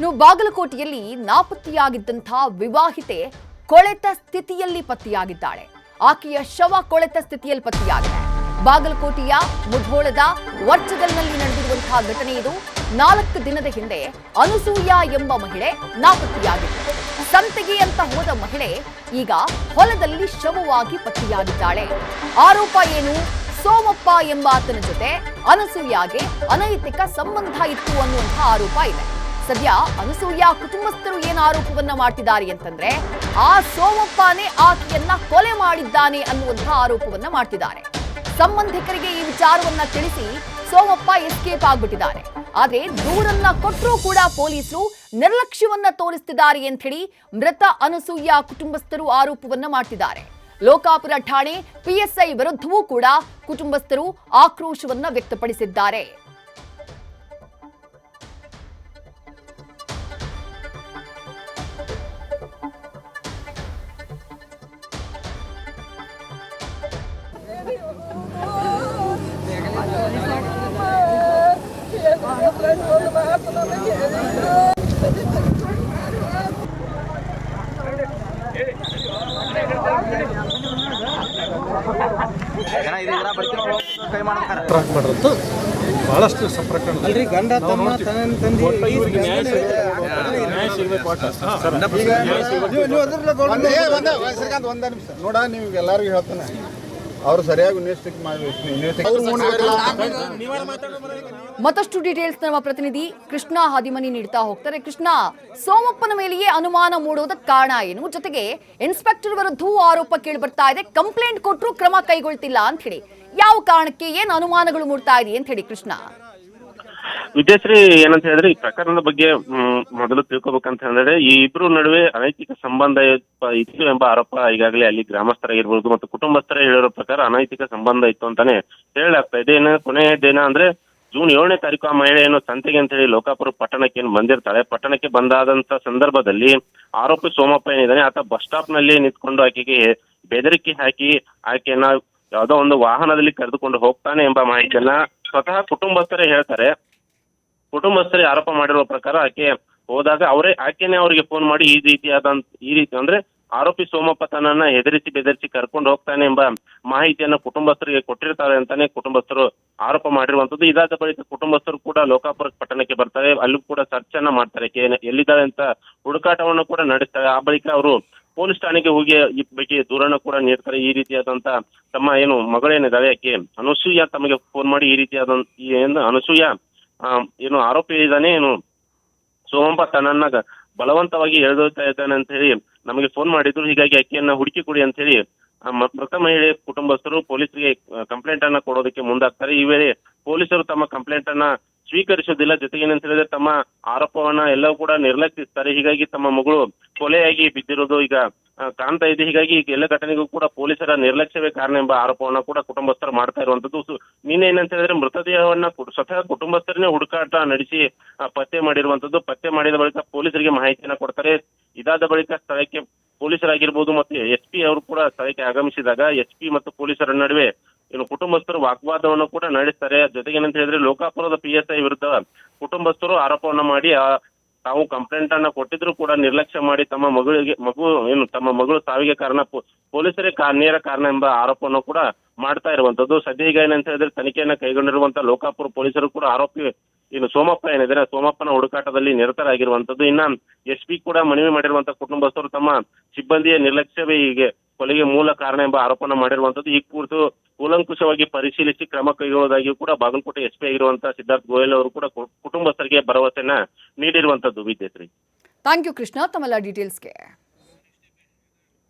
ಬಾಗಲಕೋಟೆಯಲ್ಲಿ ನಾಪತ್ತೆಯಾಗಿದ್ದಂತಹ ವಿವಾಹಿತೆ ಕೊಳೆತ ಸ್ಥಿತಿಯಲ್ಲಿ ಪತ್ತೆಯಾಗಿದ್ದಾಳೆ. ಆಕೆಯ ಶವ ಕೊಳೆತ ಸ್ಥಿತಿಯಲ್ಲಿ ಪತ್ತೆಯಾಗಿದೆ. ಬಾಗಲಕೋಟೆಯ ಮುಧೋಳದ ವರ್ಚಗಲ್ನಲ್ಲಿ ನಡೆದಿರುವಂತಹ ಘಟನೆ ಇದು. 4 ದಿನದ ಹಿಂದೆ ಅನಸೂಯ ಎಂಬ ಮಹಿಳೆ ನಾಪತ್ತೆಯಾಗಿತ್ತು. ಸಂತೆಗೆ ಅಂತ ಹೋದ ಮಹಿಳೆ ಈಗ ಹೊಲದಲ್ಲಿ ಶವವಾಗಿ ಪತ್ತೆಯಾಗಿದ್ದಾಳೆ. ಆರೋಪ ಏನು? ಸೋಮಪ್ಪ ಎಂಬಾತನ ಜೊತೆ ಅನಸೂಯಾಗೆ ಅನೈತಿಕ ಸಂಬಂಧ ಇತ್ತು ಅನ್ನುವಂತಹ ಆರೋಪ ಇದೆ. ಸದ್ಯ ಅನಸೂಯ ಕುಟುಂಬಸ್ಥರು ಏನು ಆರೋಪವನ್ನ ಮಾಡ್ತಿದ್ದಾರೆ ಅಂತಂದ್ರೆ ಆ ಸೋಮಪ್ಪನೇ ಆಕೆಯನ್ನ ಕೊಲೆ ಮಾಡಿದ್ದಾನೆ ಅನ್ನುವಂತಹ ಆರೋಪವನ್ನ ಮಾಡ್ತಿದ್ದಾರೆ. ಸಂಬಂಧಿಕರಿಗೆ ಈ ವಿಚಾರವನ್ನ ತಿಳಿಸಿ ಸೋಮಪ್ಪ ಎಸ್ಕೇಪ್ ಆಗ್ಬಿಟ್ಟಿದ್ದಾರೆ. ಆದ್ರೆ ದೂರನ್ನ ಕೊಟ್ಟರೂ ಕೂಡ ಪೊಲೀಸರು ನಿರ್ಲಕ್ಷ್ಯವನ್ನ ತೋರಿಸ್ತಿದ್ದಾರೆ ಅಂತ ಹೇಳಿ ಮೃತ ಅನಸೂಯ ಕುಟುಂಬಸ್ಥರು ಆರೋಪವನ್ನ ಮಾಡ್ತಿದ್ದಾರೆ. ಲೋಕಾಪುರ ಠಾಣೆ ಪಿಎಸ್ಐ ವಿರುದ್ಧವೂ ಕೂಡ ಕುಟುಂಬಸ್ಥರು ಆಕ್ರೋಶವನ್ನ ವ್ಯಕ್ತಪಡಿಸಿದ್ದಾರೆ. ಬಹಳಷ್ಟು ಪ್ರಕರಣ ಗಂಡ ತಮ್ಮ ನೋಡ ನೀವು ಎಲ್ಲರಿಗೂ ಹೇಳ್ತಾನೆ ಅವರು ಸರಿಯಾಗಿ ಮತ್ತಷ್ಟು ಡೀಟೇಲ್ಸ್ ನಮ್ಮ ಪ್ರತಿನಿಧಿ ಕೃಷ್ಣ ಹಾದಿಮನಿ ನೀಡ್ತಾ ಹೋಗ್ತಾರೆ. ಕೃಷ್ಣ, ಸೋಮಪ್ಪನ ಮೇಲೆಯೇ ಅನುಮಾನ ಮೂಡೋದಕ್ಕೆ ಕಾರಣ ಏನು? ಜೊತೆಗೆ ಇನ್ಸ್ಪೆಕ್ಟರ್ ವಿರುದ್ಧವೂ ಆರೋಪ ಕೇಳಿ ಬರ್ತಾ ಇದೆ, ಕಂಪ್ಲೇಂಟ್ ಕೊಟ್ಟರು ಕ್ರಮ ಕೈಗೊಳ್ತಿಲ್ಲ ಅಂತ ಹೇಳಿ. ಯಾವ ಕಾರಣಕ್ಕೆ ಏನು ಅನುಮಾನಗಳು ಮೂಡ್ತಾ ಇದೆ ಅಂತ ಹೇಳಿ ಕೃಷ್ಣ? ವಿದ್ಯಾಶ್ರೀ, ಏನಂತ ಹೇಳಿದ್ರೆ ಈ ಪ್ರಕರಣದ ಬಗ್ಗೆ ಮೊದಲು ತಿಳ್ಕೊಬೇಕಂತ ಹೇಳಿದ್ರೆ ಈ ಇಬ್ರು ನಡುವೆ ಅನೈತಿಕ ಸಂಬಂಧ ಇತ್ತು ಎಂಬ ಆರೋಪ ಈಗಾಗಲೇ ಅಲ್ಲಿ ಗ್ರಾಮಸ್ಥರಾಗಿರ್ಬೋದು ಮತ್ತು ಕುಟುಂಬಸ್ಥರ ಹೇಳಿರೋ ಪ್ರಕಾರ ಅನೈತಿಕ ಸಂಬಂಧ ಇತ್ತು ಅಂತಾನೆ ಹೇಳಲಾಗ್ತಾ ಇದೆ. ಕೊನೆಯ ದಿನ ಅಂದ್ರೆ ಜೂನ್ 7ನೇ ತಾರೀಕು ಆ ಮಹಿಳೆಯನ್ನು ಸಂತೆಗೆ ಅಂತ ಹೇಳಿ ಲೋಕಾಪುರ ಪಟ್ಟಣಕ್ಕೆ ಏನು ಬಂದಿರ್ತಾಳೆ. ಪಟ್ಟಣಕ್ಕೆ ಬಂದಾದಂತ ಸಂದರ್ಭದಲ್ಲಿ ಆರೋಪಿ ಸೋಮಪ್ಪ ಏನಿದ್ದಾನೆ ಆತ ಬಸ್ ಸ್ಟಾಪ್ ನಲ್ಲಿ ನಿಂತ್ಕೊಂಡು ಆಕೆಗೆ ಬೆದರಿಕೆ ಹಾಕಿ ಆಕೆಯನ್ನ ಯಾವುದೋ ಒಂದು ವಾಹನದಲ್ಲಿ ಕರೆದುಕೊಂಡು ಹೋಗ್ತಾನೆ ಎಂಬ ಮಾಹಿತಿಯನ್ನ ಸ್ವತಃ ಕುಟುಂಬಸ್ಥರೇ ಹೇಳ್ತಾರೆ. ಕುಟುಂಬಸ್ಥರೇ ಆರೋಪ ಮಾಡಿರುವ ಪ್ರಕಾರ ಆಕೆ ಹೋದಾಗ ಆಕೆನೇ ಅವರಿಗೆ ಫೋನ್ ಮಾಡಿ ಈ ರೀತಿ ಅಂದ್ರೆ ಆರೋಪಿ ಸೋಮಪ್ಪ ತನ್ನನ್ನ ಹೆದರಿಸಿ ಬೆದರಿಸಿ ಕರ್ಕೊಂಡು ಹೋಗ್ತಾನೆ ಎಂಬ ಮಾಹಿತಿಯನ್ನ ಕುಟುಂಬಸ್ಥರಿಗೆ ಕೊಟ್ಟಿರ್ತಾರೆ ಅಂತಾನೆ ಕುಟುಂಬಸ್ಥರು ಆರೋಪ ಮಾಡಿರುವಂತದ್ದು. ಇದಾದ ಬಳಿಕ ಕುಟುಂಬಸ್ಥರು ಕೂಡ ಲೋಕಾಪುರ ಪಟ್ಟಣಕ್ಕೆ ಬರ್ತಾರೆ. ಅಲ್ಲೂ ಕೂಡ ಸರ್ಚ್ ಅನ್ನ ಮಾಡ್ತಾರೆ, ಎಲ್ಲಿದ್ದಾಳೆ ಅಂತ ಹುಡುಕಾಟವನ್ನು ಕೂಡ ನಡೆಸ್ತಾರೆ. ಆ ಬಳಿಕ ಅವರು ಪೊಲೀಸ್ ಠಾಣೆಗೆ ಹೋಗಿ ಈ ಬಗ್ಗೆ ದೂರನ್ನು ಕೂಡ ನೀಡ್ತಾರೆ. ಈ ರೀತಿಯಾದಂತ ತಮ್ಮ ಏನು ಮಗಳೇನಿದ್ದಾಳೆ ಆಕೆ ಅನಸೂಯ ತಮಗೆ ಫೋನ್ ಮಾಡಿ ಈ ರೀತಿಯಾದಂತ ಅನಸೂಯ ಏನು ಆರೋಪಿ ಇದ್ದಾನೆ, ಏನು ಸೋಮಪ್ಪ ತನ್ನನ್ನ ಬಲವಂತವಾಗಿ ಎಳೆದೊಯ್ತಾ ಇದ್ದಾನೆ ಅಂತ ಹೇಳಿ ನಮಗೆ ಫೋನ್ ಮಾಡಿದ್ರು. ಹೀಗಾಗಿ ಆಕೆಯನ್ನ ಹುಡುಕಿ ಕೊಡಿ ಅಂತ ಹೇಳಿ ಮೃತ ಮಹಿಳೆ ಕುಟುಂಬಸ್ಥರು ಪೊಲೀಸರಿಗೆ ಕಂಪ್ಲೇಂಟ್ ಅನ್ನ ಕೊಡೋದಕ್ಕೆ ಮುಂದಾಗ್ತಾರೆ. ಈ ವೇಳೆ ಪೊಲೀಸರು ತಮ್ಮ ಕಂಪ್ಲೇಂಟ್ ಅನ್ನ ಸ್ವೀಕರಿಸೋದಿಲ್ಲ. ಜೊತೆಗೆ ಏನಂತ ಹೇಳಿದ್ರೆ ತಮ್ಮ ಆರೋಪವನ್ನ ಎಲ್ಲವೂ ಕೂಡ ನಿರ್ಲಕ್ಷಿಸ್ತಾರೆ. ಹೀಗಾಗಿ ತಮ್ಮ ಮಗಳು ಕೊಲೆಯಾಗಿ ಬಿದ್ದಿರೋದು ಈಗ ಕಾಣ್ತಾ ಇದೆ. ಹೀಗಾಗಿ ಎಲ್ಲ ಘಟನೆಗೂ ಕೂಡ ಪೊಲೀಸರ ನಿರ್ಲಕ್ಷ್ಯವೇ ಕಾರಣ ಎಂಬ ಆರೋಪವನ್ನ ಕೂಡ ಕುಟುಂಬಸ್ಥರು ಮಾಡ್ತಾ ಇರುವಂತದ್ದು. ನಿನ್ನೆ ಏನಂತ ಹೇಳಿದ್ರೆ ಮೃತದೇಹವನ್ನ ಸ್ವತಃ ಕುಟುಂಬಸ್ಥರನ್ನೇ ಹುಡುಕಾಟ ನಡೆಸಿ ಪತ್ತೆ ಮಾಡಿರುವಂತದ್ದು. ಪತ್ತೆ ಮಾಡಿದ ಬಳಿಕ ಪೊಲೀಸರಿಗೆ ಮಾಹಿತಿಯನ್ನ ಕೊಡ್ತಾರೆ. ಇದಾದ ಬಳಿಕ ಸ್ಥಳಕ್ಕೆ ಪೊಲೀಸರಾಗಿರ್ಬೋದು ಮತ್ತು SP ಅವರು ಕೂಡ ಸ್ಥಳಕ್ಕೆ ಆಗಮಿಸಿದಾಗ SP ಮತ್ತು ಪೊಲೀಸರ ನಡುವೆ ಏನು ಕುಟುಂಬಸ್ಥರು ವಾಗ್ವಾದವನ್ನು ಕೂಡ ನಡೆಸ್ತಾರೆ. ಜೊತೆಗೆ ಏನಂತ ಹೇಳಿದ್ರೆ ಲೋಕಾಪುರದ PSI ವಿರುದ್ಧ ಕುಟುಂಬಸ್ಥರು ಆರೋಪವನ್ನ ಮಾಡಿ ತಾವು ಕಂಪ್ಲೇಂಟ್ ಅನ್ನ ಕೊಟ್ಟಿದ್ರು ಕೂಡ ನಿರ್ಲಕ್ಷ್ಯ ಮಾಡಿ ತಮ್ಮ ಮಗಳು ಸಾವಿಗೆ ಕಾರಣ ಪೊಲೀಸರೇ ನೇರ ಕಾರಣ ಎಂಬ ಆರೋಪವನ್ನು ಕೂಡ ಮಾಡ್ತಾ ಇರುವಂತದ್ದು. ಸದ್ಯ ಈಗ ಏನಂತ ಹೇಳಿದ್ರೆ ತನಿಖೆಯನ್ನ ಕೈಗೊಂಡಿರುವಂತಹ ಲೋಕಾಪುರ ಪೊಲೀಸರು ಕೂಡ ಆರೋಪಿ ಏನು ಸೋಮಪ್ಪ ಏನಿದ್ದಾರೆ ಸೋಮಪ್ಪನ ಹುಡುಕಾಟದಲ್ಲಿ ನಿರತರಾಗಿರುವಂತದ್ದು. ಇನ್ನ SP ಕೂಡ ಮನವಿ ಮಾಡಿರುವಂತಹ ಕುಟುಂಬಸ್ಥರು ತಮ್ಮ ಸಿಬ್ಬಂದಿಯ ನಿರ್ಲಕ್ಷ್ಯವೇ ಹೀಗೆ ಕೊಲೆಗೆ ಮೂಲ ಕಾರಣ ಎಂಬ ಆರೋಪನ ಮಾಡಿರುವಂತದ್ದು. ಈ ಕುರಿತು ಕೂಲಂಕುಷವಾಗಿ ಪರಿಶೀಲಿಸಿ ಕ್ರಮ ಕೈಗೊಳ್ಳುವುದಾಗಿಯೂ ಕೂಡ ಬಾಗಲಕೋಟೆ SP ಆಗಿರುವಂತಹ ಸಿದ್ಧಾರ್ಥ ಗೋಯಲ್ ಅವರು ಕೂಡ ಕುಟುಂಬಸ್ಥರಿಗೆ ಭರವಸೆಯನ್ನ ನೀಡಿರುವಂತದ್ದು. ವಿದ್ಯಾಶ್ರೀ, ಥ್ಯಾಂಕ್ ಯು ಕೃಷ್ಣ ತಮ್ಮೆಲ್ಲ ಡೀಟೇಲ್ಸ್ಗೆ.